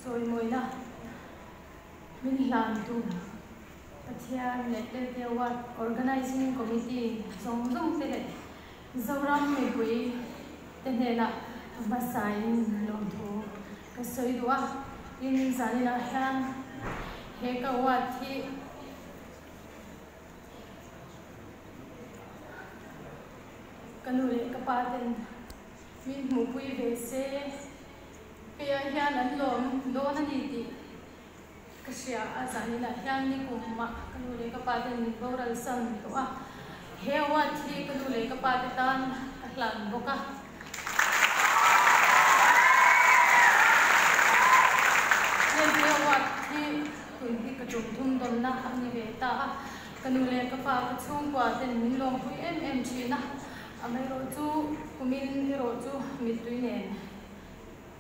rồi mồi na mình làm tu Pathian lệ wat organizing committee song song te zoram me pui te ne na basain long thu ka soi dua in zanina han he ka wat thi kanule ka paten min mu pui ve se kaya hian an lom do na ni ti kasya azanina hian ni kumma kanule ka paten boral san to a he wat thi kanule ka patetan kahlan boka he wat thi kun hi ka thum don na ani ve ta kanule ka pa ka chung kwa ten min lom pui em chi na amai ro chu kumin ro chu mitui nen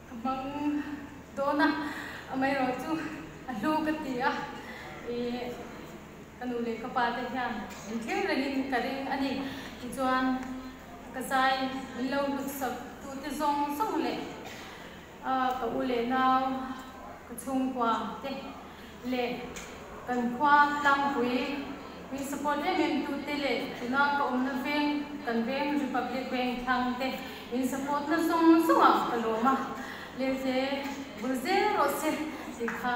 kamang dona amai ro chu alu ka tia e kanule ka pa te hian in thil rengin karing ani ti chuan ka sai lo lut sak tu te zong song le ka ule naw ka chung kwa te le kan khwa lang pui we support them to tele tuna ka umna veng kan veng republic veng thang te in support na song songa kaloma le se buze ro se sikha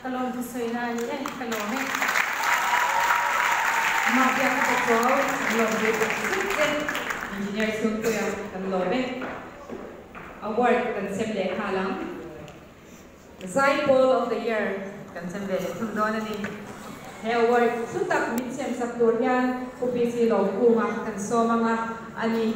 kalom tu soina ni kalome ma pia ka ko lo de super engineer sung to ya kalome award kan semle khalang Zai Poll of the Year kan semle thung dona ni Heward sutak min sem sa Florian, upisi lo kuma kan so mga ani